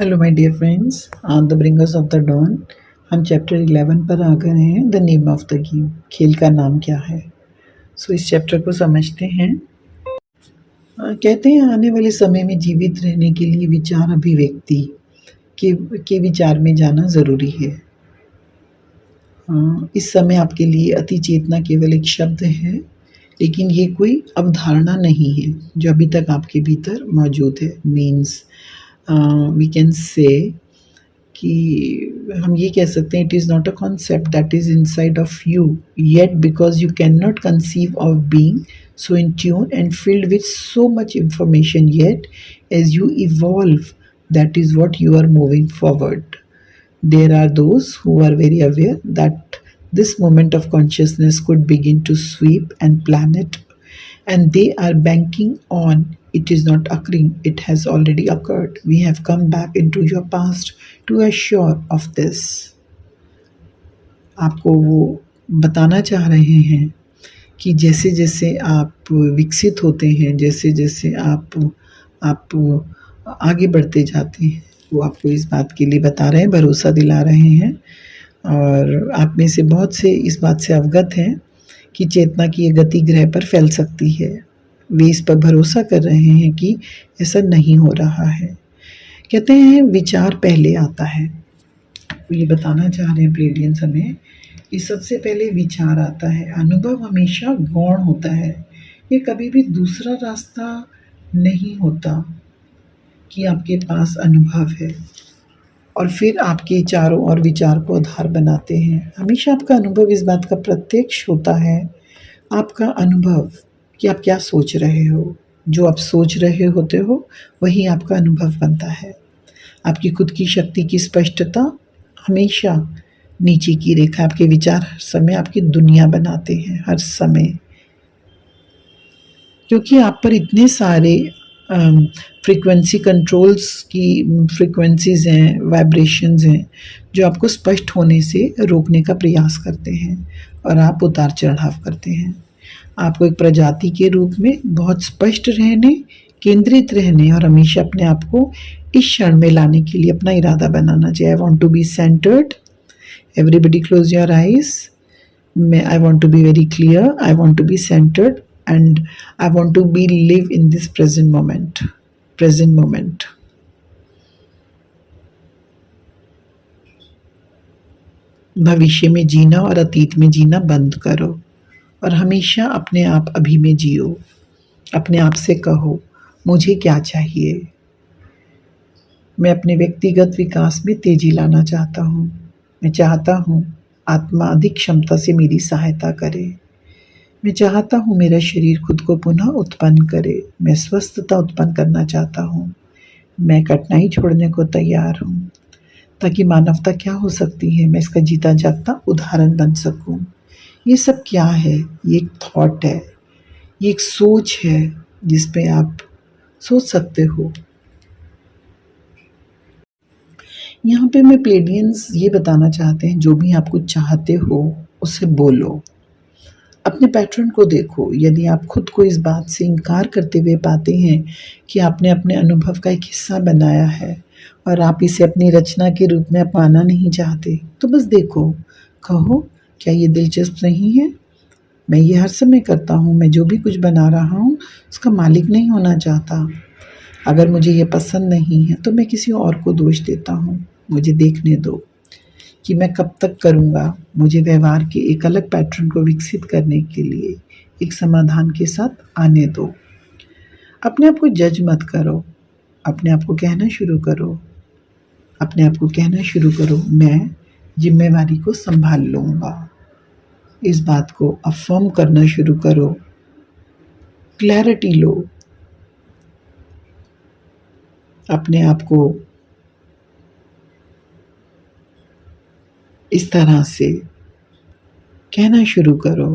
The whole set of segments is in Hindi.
Hello my dear friends, on the bringers of the dawn हम चैप्टर 11 पर आ गए हैं। The name of the game, खेल का नाम क्या है। इस चैप्टर को समझते हैं। कहते हैं आने वाले समय में जीवित रहने के लिए विचार अभिव्यक्ति के विचार में जाना ज़रूरी है। इस समय आपके लिए अति चेतना केवल एक शब्द है, लेकिन ये कोई अवधारणा नहीं है जो अभी तक आपके भीतर मौजूद है। मीन्स वी कैन से कि हम ये कह सकते हैं, it is not a concept that is inside of you yet, because you can not conceive of being so in tune and filled with so much information, yet as you evolve, that is what you are moving forward. There are those who are very aware that this moment of consciousness could begin to sweep and planet, and they are banking on it is not occurring, it has already occurred. We have come back into your past to assure of this. आपको वो बताना चाह रहे हैं कि जैसे जैसे आप विकसित होते हैं, जैसे जैसे आप आगे बढ़ते जाते हैं, वो आपको इस बात के लिए बता रहे हैं, भरोसा दिला रहे हैं। और आप में से बहुत से इस बात से अवगत हैं कि चेतना की ये गति ग्रह पर फैल सकती है। वे इस पर भरोसा कर रहे हैं कि ऐसा नहीं हो रहा है। कहते हैं विचार पहले आता है। ये बताना चाह रहे हैं प्लेडियंस हमें कि सबसे पहले विचार आता है। अनुभव हमेशा गौण होता है, ये कभी भी दूसरा रास्ता नहीं होता कि आपके पास अनुभव है और फिर आपके चारों ओर विचार को आधार बनाते हैं। हमेशा आपका अनुभव इस बात का प्रत्यक्ष होता है, आपका अनुभव कि आप क्या सोच रहे हो। जो आप सोच रहे होते हो वही आपका अनुभव बनता है। आपकी खुद की शक्ति की स्पष्टता हमेशा नीचे की रेखा, आपके विचार हर समय आपकी दुनिया बनाते हैं, हर समय, क्योंकि आप पर इतने सारे फ्रीक्वेंसी कंट्रोल्स की फ्रीक्वेंसीज हैं, वाइब्रेशंस हैं, जो आपको स्पष्ट होने से रोकने का प्रयास करते हैं और आप उतार चढ़ाव करते हैं। आपको एक प्रजाति के रूप में बहुत स्पष्ट रहने, केंद्रित रहने और हमेशा अपने आप को इस क्षण में लाने के लिए अपना इरादा बनाना चाहिए। I want to be centred. Everybody close your eyes. I want to be very clear. I want to be centered, and I want to be live in this present moment. Present moment. भविष्य में जीना और अतीत में जीना बंद करो और हमेशा अपने आप अभी में जियो। अपने आप से कहो, मुझे क्या चाहिए। मैं अपने व्यक्तिगत विकास में तेजी लाना चाहता हूँ। मैं चाहता हूँ आत्मा अधिक क्षमता से मेरी सहायता करे। मैं चाहता हूँ मेरा शरीर खुद को पुनः उत्पन्न करे। मैं स्वस्थता उत्पन्न करना चाहता हूँ। मैं कठिनाई छोड़ने को तैयार हूँ ताकि मानवता क्या हो सकती है, मैं इसका जीता जागता उदाहरण बन सकूँ। ये सब क्या है? ये एक थॉट है, ये एक सोच है जिस पे आप सोच सकते हो। यहाँ पे मैं प्लेडियंस ये बताना चाहते हैं, जो भी आप कुछ चाहते हो उसे बोलो। अपने पैटर्न को देखो। यदि आप खुद को इस बात से इनकार करते हुए पाते हैं कि आपने अपने अनुभव का एक हिस्सा बनाया है और आप इसे अपनी रचना के रूप में अपनाना नहीं चाहते, तो बस देखो, कहो क्या ये दिलचस्प नहीं है। मैं ये हर समय करता हूँ। मैं जो भी कुछ बना रहा हूँ उसका मालिक नहीं होना चाहता। अगर मुझे ये पसंद नहीं है तो मैं किसी और को दोष देता हूँ। मुझे देखने दो कि मैं कब तक करूँगा। मुझे व्यवहार के एक अलग पैटर्न को विकसित करने के लिए एक समाधान के साथ आने दो। अपने आप को जज मत करो। अपने आप को कहना शुरू करो। अपने आप को कहना शुरू करो, मैं जिम्मेवारी को संभाल लूँगा। इस बात को अफर्म करना शुरू करो। क्लैरिटी लो। अपने आप को इस तरह से कहना शुरू करो।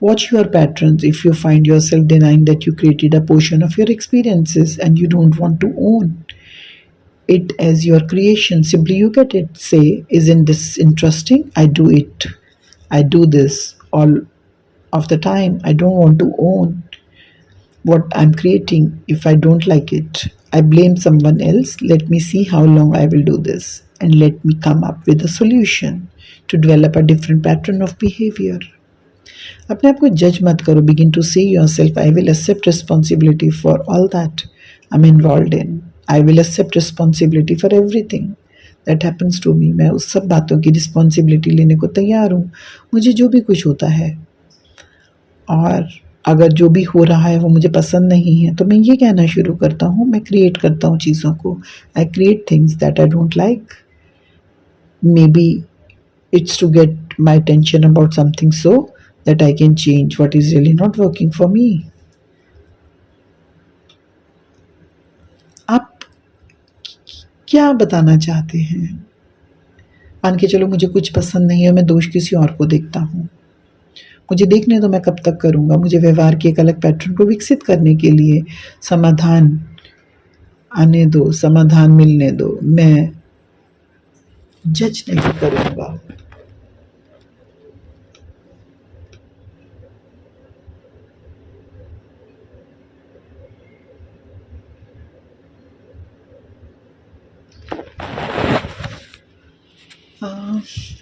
Watch your patterns. If you find yourself denying that you created a portion of your experiences and you don't want to own it as your creation, simply you get it. Say, isn't this interesting? I do it. I do this all of the time. I don't want to own what I'm creating if I don't like it. I blame someone else. Let me see how long I will do this and let me come up with a solution to develop a different pattern of behavior. अपने आप को जज मत करो. Begin to say yourself, I will accept responsibility for all that I am involve in. I will accept responsibility for everything that happens to me. मैं उस सब बातों की रिस्पॉन्सिबिलिटी लेने को तैयार हूँ, मुझे जो भी कुछ होता है. और अगर जो भी हो रहा है वो मुझे पसंद नहीं है तो मैं ये कहना शुरू करता हूँ, मैं क्रिएट करता हूँ चीज़ों को. I create things that I don't like. Maybe it's to get my tension about something so that I can change what is really not working for me. आप क्या बताना चाहते हैं? मान के चलो मुझे कुछ पसंद नहीं है, मैं दोष किसी और को देखता हूँ. मुझे देखने दो, मैं कब तक करूँगा. मुझे व्यवहार के एक अलग पैटर्न को विकसित करने के लिए समाधान आने दो, समाधान मिलने दो. मैं जज नहीं करूँगा.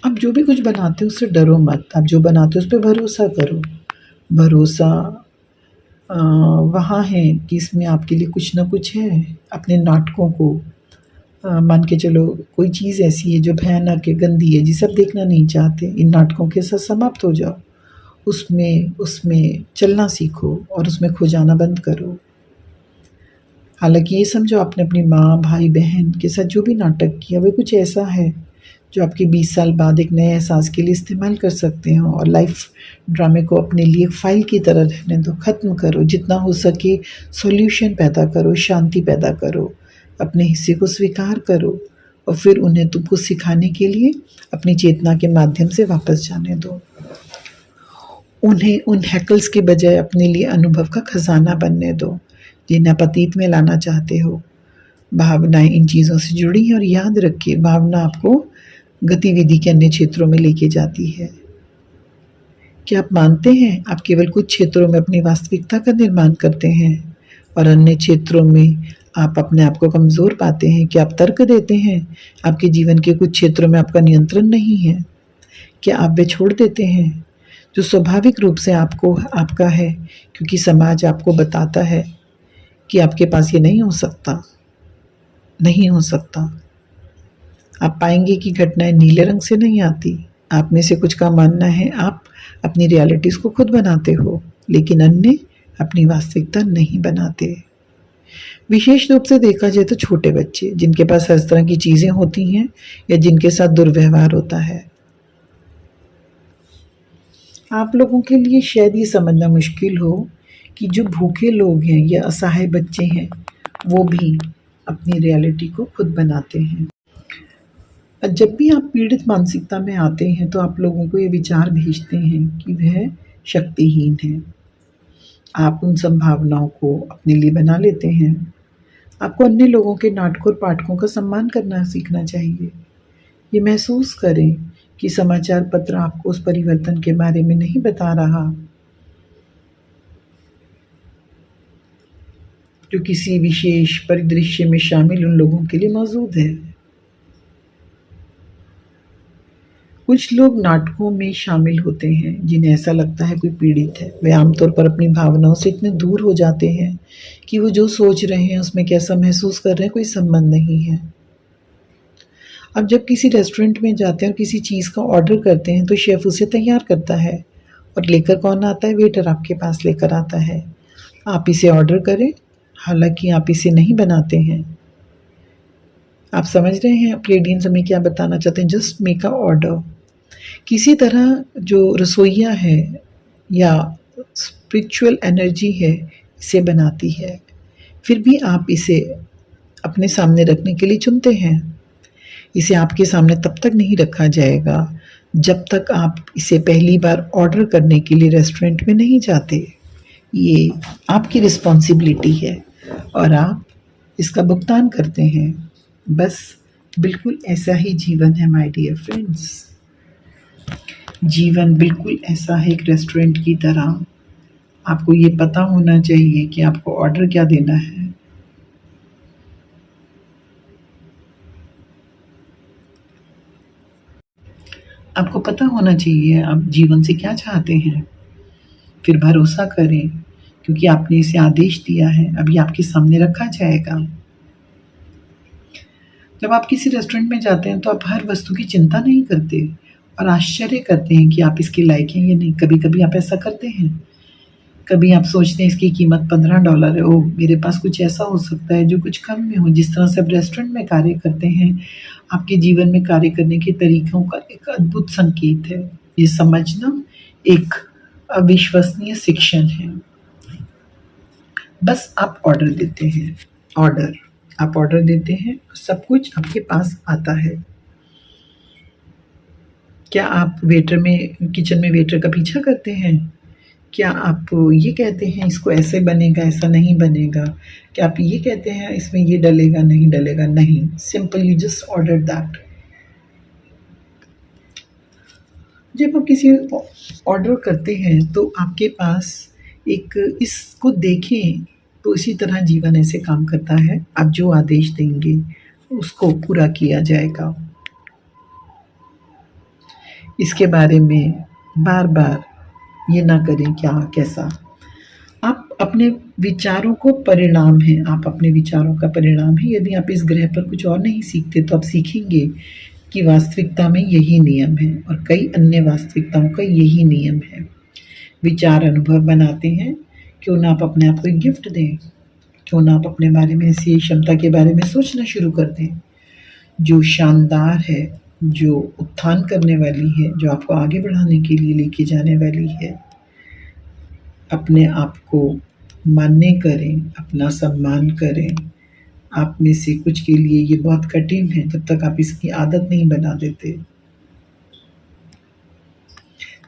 आप जो भी कुछ बनाते हो उससे डरो मत. आप जो बनाते हो उस पर भरोसा करो. भरोसा वहाँ है कि इसमें आपके लिए कुछ ना कुछ है. अपने नाटकों को मान के चलो कोई चीज़ ऐसी है जो भयानक है, गंदी है, जिसे आप देखना नहीं चाहते, इन नाटकों के साथ समाप्त हो जाओ. उसमें चलना सीखो और उसमें खो जाना बंद करो. हालांकि ये समझो आपने अपनी माँ, भाई, बहन के साथ जो भी नाटक किया वो कुछ ऐसा है जो आपके 20 साल बाद एक नए एहसास के लिए इस्तेमाल कर सकते हो. और लाइफ ड्रामे को अपने लिए फाइल की तरह रहने दो. ख़त्म करो. जितना हो सके सॉल्यूशन पैदा करो, शांति पैदा करो. अपने हिस्से को स्वीकार करो और फिर उन्हें तुमको सिखाने के लिए अपनी चेतना के माध्यम से वापस जाने दो. उन्हें उन हैकल्स के बजाय अपने लिए अनुभव का खजाना बनने दो जिन्हें आप अतीत में लाना चाहते हो. भावनाएं इन चीज़ों से जुड़ी हैं और याद रखिए भावना आपको गतिविधि के अन्य क्षेत्रों में लेके जाती है. क्या आप मानते हैं आप केवल कुछ क्षेत्रों में अपनी वास्तविकता का निर्माण करते हैं और अन्य क्षेत्रों में आप अपने आप को कमज़ोर पाते हैं? क्या आप तर्क देते हैं आपके जीवन के कुछ क्षेत्रों में आपका नियंत्रण नहीं है? क्या आप वे छोड़ देते हैं जो स्वाभाविक रूप से आपका है क्योंकि समाज आपको बताता है कि आपके पास ये नहीं हो सकता? नहीं हो सकता. आप पाएंगे कि घटनाएं नीले रंग से नहीं आती. आप में से कुछ का मानना है आप अपनी रियलिटीज़ को खुद बनाते हो, लेकिन अन्य अपनी वास्तविकता नहीं बनाते. विशेष रूप से देखा जाए तो छोटे बच्चे जिनके पास हर तरह की चीज़ें होती हैं या जिनके साथ दुर्व्यवहार होता है. आप लोगों के लिए शायद ये समझना मुश्किल हो कि जो भूखे लोग हैं या असहाय बच्चे हैं वो भी अपनी रियलिटी को खुद बनाते हैं. जब भी आप पीड़ित मानसिकता में आते हैं तो आप लोगों को ये विचार भेजते हैं कि वह शक्तिहीन है. आप उन संभावनाओं को अपने लिए बना लेते हैं. आपको अन्य लोगों के नाटकों और पाठकों का सम्मान करना सीखना चाहिए. ये महसूस करें कि समाचार पत्र आपको उस परिवर्तन के बारे में नहीं बता रहा जो किसी विशेष परिदृश्य में शामिल उन लोगों के लिए मौजूद है. कुछ लोग नाटकों में शामिल होते हैं जिन्हें ऐसा लगता है कोई पीड़ित है. वे आमतौर पर अपनी भावनाओं से इतने दूर हो जाते हैं कि वो जो सोच रहे हैं उसमें कैसा महसूस कर रहे हैं कोई संबंध नहीं है. अब जब किसी रेस्टोरेंट में जाते हैं और किसी चीज़ का ऑर्डर करते हैं तो शेफ़ उसे तैयार करता है और लेकर कौन आता है? वेटर आपके पास लेकर आता है. आप इसे ऑर्डर करें, हालांकि आप इसे नहीं बनाते हैं. आप समझ रहे हैं प्लेडियंस हमें क्या बताना चाहते हैं? Just make a order. किसी तरह जो रसोइया है या स्पिरिचुअल एनर्जी है इसे बनाती है, फिर भी आप इसे अपने सामने रखने के लिए चुनते हैं. इसे आपके सामने तब तक नहीं रखा जाएगा जब तक आप इसे पहली बार ऑर्डर करने के लिए रेस्टोरेंट में नहीं जाते. ये आपकी रिस्पॉन्सिबिलिटी है और आप इसका भुगतान करते हैं. बस बिल्कुल ऐसा ही जीवन है माय डियर फ्रेंड्स. जीवन बिल्कुल ऐसा है एक रेस्टोरेंट की तरह. आपको ये पता होना चाहिए कि आपको ऑर्डर क्या देना है. आपको पता होना चाहिए आप जीवन से क्या चाहते हैं। फिर भरोसा करें क्योंकि आपने इसे आदेश दिया है, अभी आपके सामने रखा जाएगा। जब आप किसी रेस्टोरेंट में जाते हैं तो आप हर वस्तु की चिंता नहीं करते और आश्चर्य करते हैं कि आप इसके लायक हैं या नहीं। कभी-कभी आप ऐसा करते हैं। कभी आप सोचते हैं इसकी कीमत $15 है, ओह! मेरे पास कुछ ऐसा हो सकता है जो कुछ कम में हो। जिस तरह से आप रेस्टोरेंट में कार्य करते हैं, आपके जीवन में कार्य करने के तरीकों का एक अद्भुत संकेत है। ये समझना एक अविश्वसनीय शिक्षण है। बस आप ऑर्डर देते हैं, ऑर्डर। आप ऑर्डर देते हैं, सब कुछ आपके पास आता है। क्या आप किचन में वेटर का पीछा करते हैं? क्या आप ये कहते हैं इसको ऐसे बनेगा, ऐसा नहीं बनेगा? क्या आप ये कहते हैं इसमें ये डलेगा, नहीं डलेगा? नहीं, simple you just order that. जब आप किसी ऑर्डर करते हैं तो आपके पास एक इसको देखें तो इसी तरह जीवन ऐसे काम करता है। आप जो आदेश देंगे उसको पूरा किया जाएगा। इसके बारे में बार-बार ये ना करें क्या, कैसा। आप अपने विचारों को परिणाम हैं, आप अपने विचारों का परिणाम हैं। यदि आप इस ग्रह पर कुछ और नहीं सीखते तो आप सीखेंगे कि वास्तविकता में यही नियम है और कई अन्य वास्तविकताओं का यही नियम है। विचार अनुभव बनाते हैं। क्यों ना आप अपने आप को एक गिफ्ट दें, क्यों ना आप अपने बारे में ऐसी क्षमता के बारे में सोचना शुरू कर दें जो शानदार है, जो उत्थान करने वाली है, जो आपको आगे बढ़ाने के लिए लेके जाने वाली है। अपने आप को मान्य करें, अपना सम्मान करें। आप में से कुछ के लिए ये बहुत कठिन है जब तक आप इसकी आदत नहीं बना देते।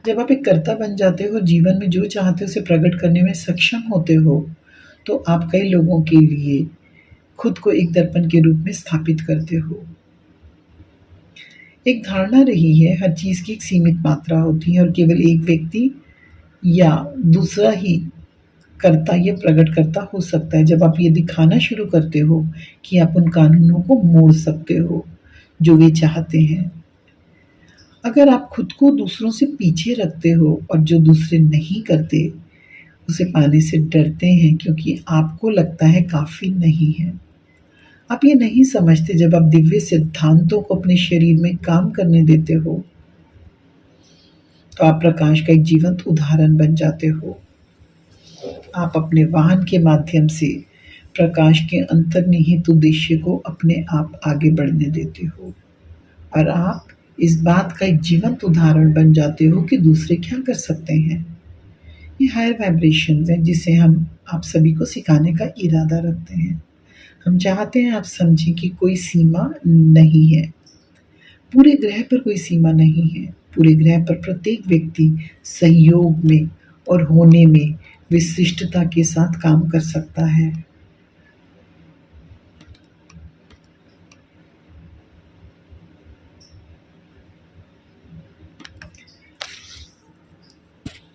जब आप एक कर्ता बन जाते हो, जीवन में जो चाहते हो उसे प्रकट करने में सक्षम होते हो, तो आप कई लोगों के लिए खुद को एक दर्पण के रूप में स्थापित करते हो। एक धारणा रही है हर चीज़ की एक सीमित मात्रा होती है और केवल एक व्यक्ति या दूसरा ही कर्ता या प्रकटकर्ता हो सकता है। जब आप ये दिखाना शुरू करते हो कि आप उन कानूनों को मोड़ सकते हो जो वे चाहते हैं। अगर आप खुद को दूसरों से पीछे रखते हो और जो दूसरे नहीं करते, उसे पाने से डरते हैं क्योंकि आपको लगता है काफ़ी नहीं है। आप ये नहीं समझते जब आप दिव्य सिद्धांतों को अपने शरीर में काम करने देते हो, तो आप प्रकाश का एक जीवंत उदाहरण बन जाते हो। आप अपने वाहन के माध्यम से प्रकाश के अंतर्निहित उद्देश्य को अपने आप आगे बढ़ने देते हो और आप इस बात का एक जीवंत उदाहरण बन जाते हो कि दूसरे क्या कर सकते हैं। ये हायर वाइब्रेशंस हैं जिसे हम आप सभी को सिखाने का इरादा रखते हैं। हम चाहते हैं आप समझें कि कोई सीमा नहीं है। पूरे ग्रह पर कोई सीमा नहीं है। पूरे ग्रह पर प्रत्येक व्यक्ति सहयोग में और होने में विशिष्टता के साथ काम कर सकता है।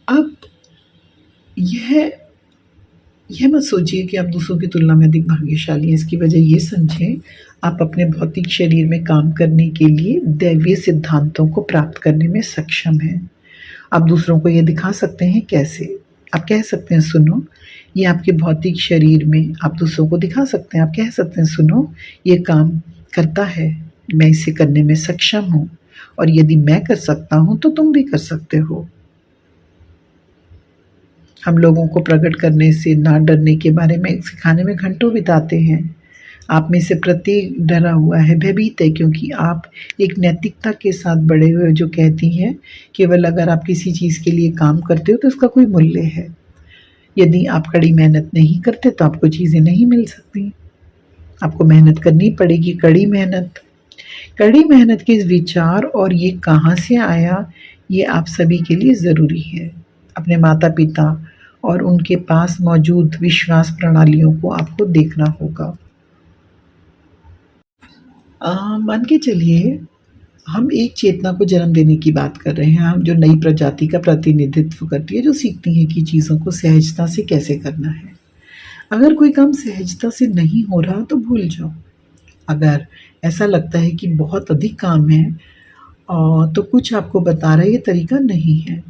अब यह मत सोचिए कि आप दूसरों की तुलना में अधिक भाग्यशाली हैं। इसकी वजह ये समझें, आप अपने भौतिक शरीर में काम करने के लिए दैवीय सिद्धांतों को प्राप्त करने में सक्षम हैं। आप दूसरों को ये दिखा सकते हैं कैसे? आप कह सकते हैं सुनो, ये आपके भौतिक शरीर में आप दूसरों को दिखा सकते हैं। आप कह सकते हैं सुनो, ये काम करता है, मैं इसे करने में सक्षम हूँ और यदि मैं कर सकता हूँ तो तुम भी कर सकते हो। हम लोगों को प्रकट करने से ना डरने के बारे में सिखाने में घंटों बिताते हैं। आप में से प्रत्येक डरा हुआ है, भयभीत है क्योंकि आप एक नैतिकता के साथ बड़े हुए जो कहती हैं केवल अगर आप किसी चीज़ के लिए काम करते हो तो उसका कोई मूल्य है। यदि आप कड़ी मेहनत नहीं करते तो आपको चीज़ें नहीं मिल सकती। आपको मेहनत करनी पड़ेगी, कड़ी मेहनत। कड़ी मेहनत के इस विचार और ये कहाँ से आया, ये आप सभी के लिए ज़रूरी है। अपने माता-पिता और उनके पास मौजूद विश्वास प्रणालियों को आपको देखना होगा। मान के चलिए हम एक चेतना को जन्म देने की बात कर रहे हैं, हम जो नई प्रजाति का प्रतिनिधित्व करती है, जो सीखती है कि चीज़ों को सहजता से कैसे करना है। अगर कोई काम सहजता से नहीं हो रहा तो भूल जाओ। अगर ऐसा लगता है कि बहुत अधिक काम है तो कुछ आपको बता रहा है, ये तरीका नहीं है।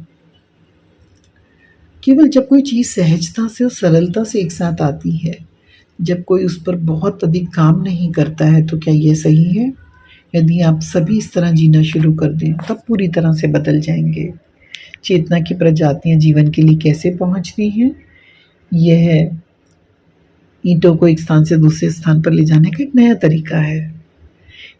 केवल जब कोई चीज़ सहजता से और सरलता से एक साथ आती है, जब कोई उस पर बहुत अधिक काम नहीं करता है, तो क्या ये सही है? यदि आप सभी इस तरह जीना शुरू कर दें, तब पूरी तरह से बदल जाएँगे। चेतना की प्रजातियाँ जीवन के लिए कैसे पहुँचती हैं? यह ईंटों को एक स्थान से दूसरे स्थान पर ले जाने का एक नया तरीका है।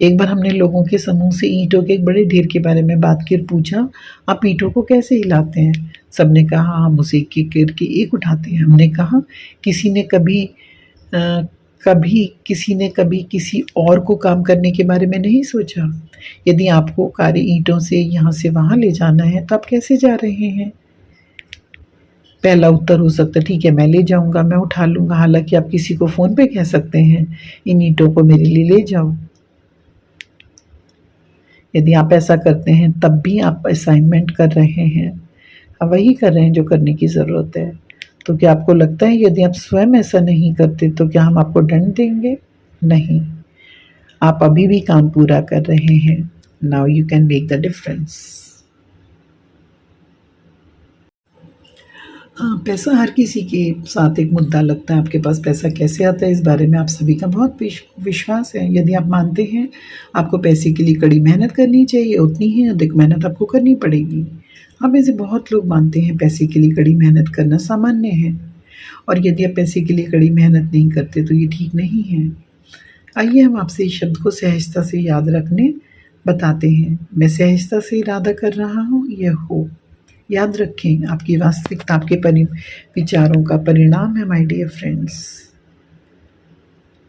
एक बार हमने लोगों के समूह से ईंटों के एक बड़े ढेर के बारे में बात कर पूछा, आप ईंटों को कैसे हिलाते हैं? सबने कहा, हम उसे एक-एक करके एक उठाते हैं। हमने कहा, किसी ने कभी किसी और को काम करने के बारे में नहीं सोचा। यदि आपको कार्य ईंटों से यहाँ से वहाँ ले जाना है, तो आप कैसे जा रहे हैं? पहला उत्तर हो सकता है, ठीक है, मैं ले जाऊँगा, मैं उठा लूँगा। हालाँकि आप किसी को फ़ोन पे कह सकते हैं, इन ईंटों को मेरे लिए ले जाओ। यदि आप ऐसा करते हैं, तब भी आप असाइनमेंट कर रहे हैं। आप वही कर रहे हैं जो करने की ज़रूरत है। तो क्या आपको लगता है यदि आप स्वयं ऐसा नहीं करते, तो क्या हम आपको दंड देंगे? नहीं। आप अभी भी काम पूरा कर रहे हैं। Now you can make the difference. हाँ, पैसा हर किसी के साथ एक मुद्दा लगता है। आपके पास पैसा कैसे आता है, इस बारे में आप सभी का बहुत विश्वास है। यदि आप मानते हैं आपको पैसे के लिए कड़ी मेहनत करनी चाहिए, उतनी ही अधिक मेहनत आपको करनी पड़ेगी। आप में से बहुत लोग मानते हैं पैसे के लिए कड़ी मेहनत करना सामान्य है, और यदि आप पैसे के लिए कड़ी मेहनत नहीं करते, तो ये ठीक नहीं है। आइए हम आपसे इस शब्द को सहजता से याद रखने बताते हैं। मैं सहजता से इरादा कर रहा हूँ, यह हो। याद रखें, आपकी वास्तविकता आपके विचारों का परिणाम है माय डियर फ्रेंड्स।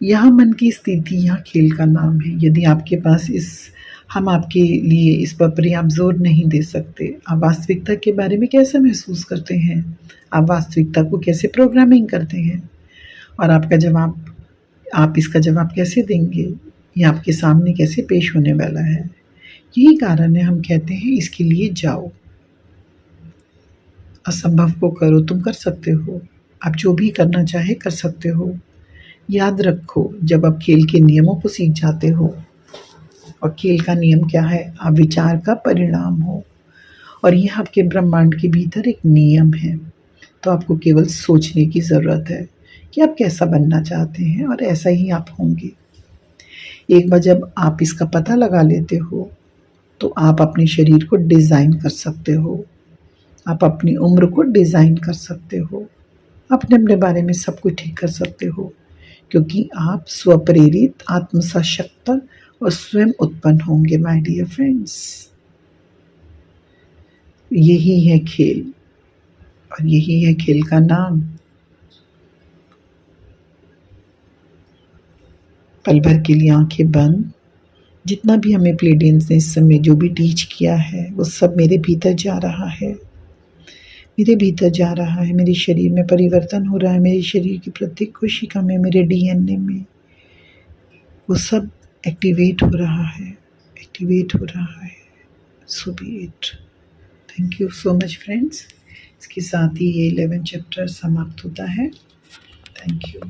यहाँ मन की स्थिति यहाँ खेल का नाम है। यदि आपके पास हम आपके लिए इस पर पर्याप्त जोर नहीं दे सकते। आप वास्तविकता के बारे में कैसा महसूस करते हैं? आप वास्तविकता को कैसे प्रोग्रामिंग करते हैं? और आप इसका जवाब कैसे देंगे? ये आपके सामने कैसे पेश होने वाला है? यही कारण है हम कहते हैं, इसके लिए जाओ। असंभव को करो, तुम कर सकते हो। आप जो भी करना चाहे कर सकते हो। याद रखो, जब आप खेल के नियमों को सीख जाते हो, और खेल का नियम क्या है? आप विचार का परिणाम हो, और यह आपके ब्रह्मांड के भीतर एक नियम है। तो आपको केवल सोचने की ज़रूरत है कि आप कैसा बनना चाहते हैं, और ऐसा ही आप होंगे। एक बार जब आप इसका पता लगा लेते हो, तो आप अपने शरीर को डिज़ाइन कर सकते हो। आप अपनी उम्र को डिज़ाइन कर सकते हो। अपने बारे में सब कुछ ठीक कर सकते हो, क्योंकि आप स्वप्रेरित, आत्मसशक्त और स्वयं उत्पन्न होंगे माय डियर फ्रेंड्स। यही है खेल, और यही है खेल का नाम। पल भर के लिए आंखें बंद। जितना भी हमें प्लेडियंस ने इस समय जो भी टीच किया है, वो सब मेरे भीतर जा रहा है। मेरे भीतर जा रहा है, मेरे शरीर में परिवर्तन हो रहा है, मेरे शरीर की प्रत्येक कोशिका में, मेरे डीएनए में वो सब एक्टिवेट हो रहा है, so be it. Thank you so much friends. इसके साथ ही ये 11 चैप्टर समाप्त होता है। Thank you.